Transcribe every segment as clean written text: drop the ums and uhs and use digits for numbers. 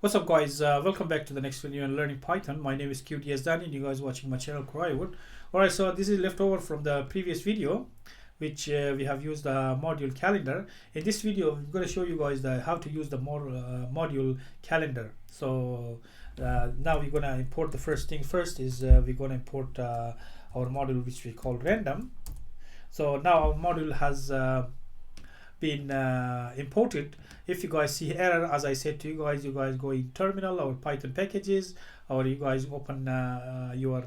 What's up, guys? Welcome back to the next video on learning Python. My name is QTS Danny and you guys watching my channel Kuraiwood. Alright, so this is leftover from the previous video which we have used the module calendar. In this video I'm going to show you guys how to use the module calendar. So now we're going to import. The first thing first is we're going to import our module which we call random. So now our module has been imported. If you guys see error, as I said to you guys go in terminal or Python packages, or you guys open your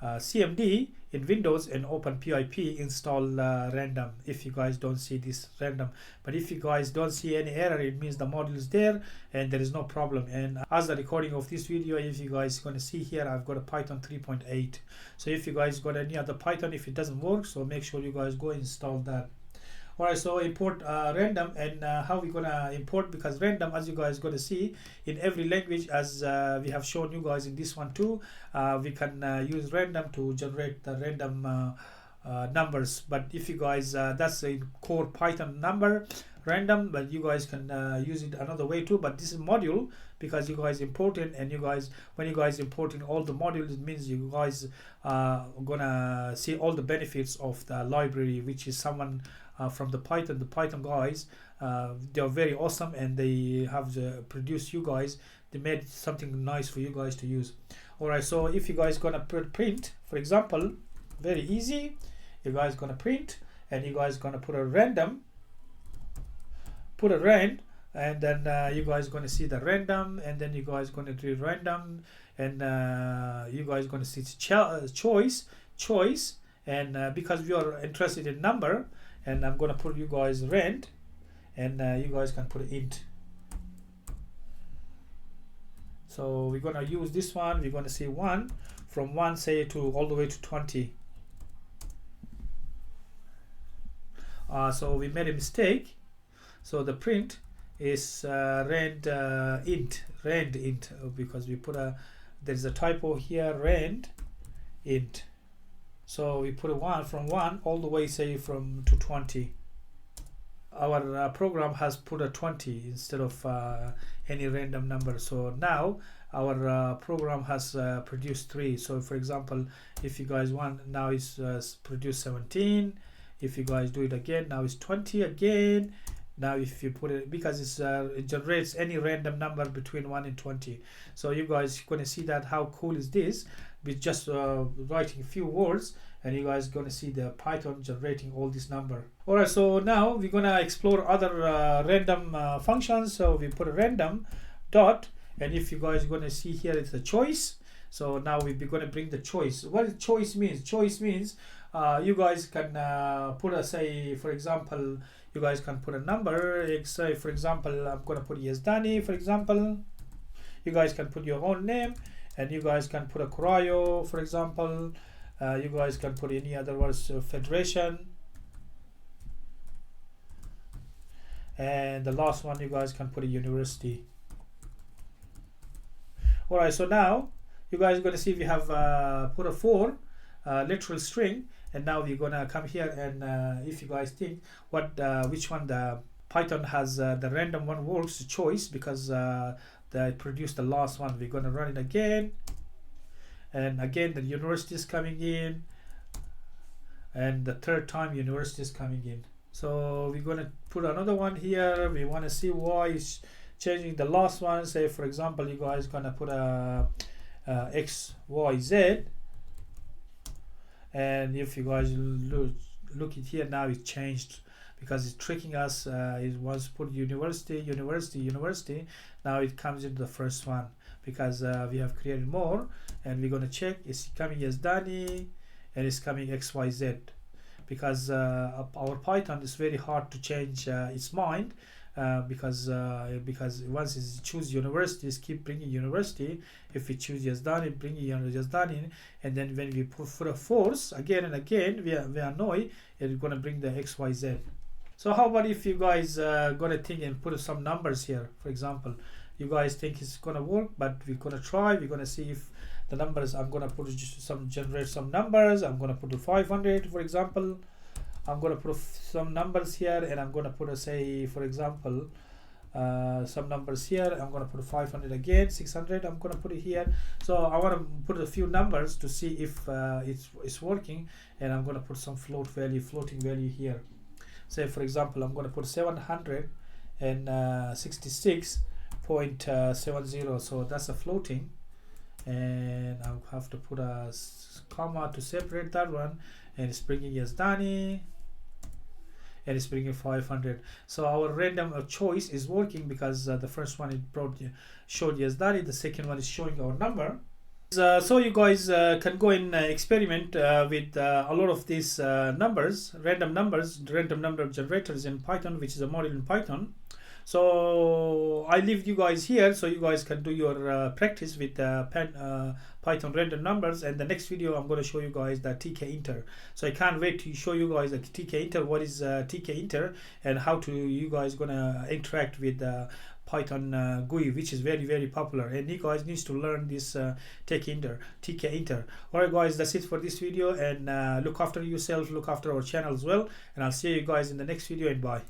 CMD in Windows and open pip, install random. If you guys don't see this random, but if you guys don't see any error, it means the module is there and there is no problem. And as the recording of this video, if you guys going to see here, I've got a Python 3.8. so if you guys got any other Python, if it doesn't work, so make sure you guys go install that. Alright, so import random. And how we gonna import, because random, as you guys gonna see in every language, as we have shown you guys in this one too, we can use random to generate the random numbers. But if you guys that's a core Python number random, but you guys can use it another way too. But this is module, because you guys import it, and you guys, when you guys importing all the modules, it means you guys gonna see all the benefits of the library, which is someone from the Python guys. They are very awesome, and they have produced you guys. They made something nice for you guys to use. Alright, so if you guys gonna print, for example, very easy, you guys gonna print, and you guys gonna put a random, put a rand, and then you guys gonna see the random, and then you guys gonna do random, and you guys gonna see choice, and because we are interested in number, and I'm gonna put you guys rand, and you guys can put int. So we're gonna use this one. We're gonna say 1 from 1 say to all the way to 20. So we made a mistake. So the print is rand int, because we put there's a typo here, rand int. So we put a 1 from 1 all the way say from to 20. Our program has put a 20 instead of any random number. So now our program has produced 3. So for example, if you guys want, now it's produced 17. If you guys do it again, now it's 20 again. Now if you put it, because it's it generates any random number between 1 and 20. So you guys gonna see that how cool is this, with just writing a few words, and you guys gonna see the Python generating all this number. Alright, so now we're gonna explore other random functions. So we put a random dot, and if you guys gonna see here, it's a choice. So now we're gonna bring the choice. What choice means? Choice means you guys can put a, say for example, you guys can put a number. Say for example, I'm gonna put yes Danny, for example. You guys can put your own name, and you guys can put a Kurayo, for example. You guys can put any other words, federation, and the last one you guys can put a university. Alright, so now you guys are going to see we have put a 4 literal string, and now we're gonna come here, and if you guys think what which one the Python has the random one works, choice, because they produced the last one. We're gonna run it again, and again the university is coming in, and the third time university is coming in. So we're gonna put another one here. We want to see why it's changing the last one. Say for example, you guys gonna put a x y z, and if you guys look it here, now it's changed because it's tricking us. It was put university. Now it comes into the first one, because we have created more, and we're gonna check it's coming as Danny, and it's coming XYZ, because our Python is very hard to change its mind, because once it choose universities, keep bringing university. If we choose Yazdani, bring Yazdani, and then when we put a force again and again, we annoy, it's gonna bring the XYZ. So how about if you guys gonna think and put some numbers here? For example, you guys think it's gonna work, but we're gonna try. We're gonna see if the numbers. I'm gonna put generate some numbers. I'm gonna put a 500, for example. I'm gonna put some numbers here, and I'm gonna put a, say for example, some numbers here. I'm going to put 500 again, 600. I'm going to put it here. So I want to put a few numbers to see if it's working, and I'm going to put some floating value here. Say for example, I'm going to put 766.70. So that's a floating, and I'll have to put a comma to separate that one, and it's bringing Yazdani, and it's bringing 500. So our random choice is working because the first one it showed Yazdani, the second one is showing our number. So you guys can go and experiment with a lot of these numbers, random number generators in Python, which is a module in Python. So I leave you guys here so you guys can do your practice with Python random numbers, and the next video I'm going to show you guys the tkinter. So I can't wait to show you guys the tkinter, what is tkinter, and how to you guys gonna interact with Python GUI, which is very popular, and you guys needs to learn this tkinter. Alright guys, that's it for this video, and look after yourself, look after our channel as well, and I'll see you guys in the next video, and bye.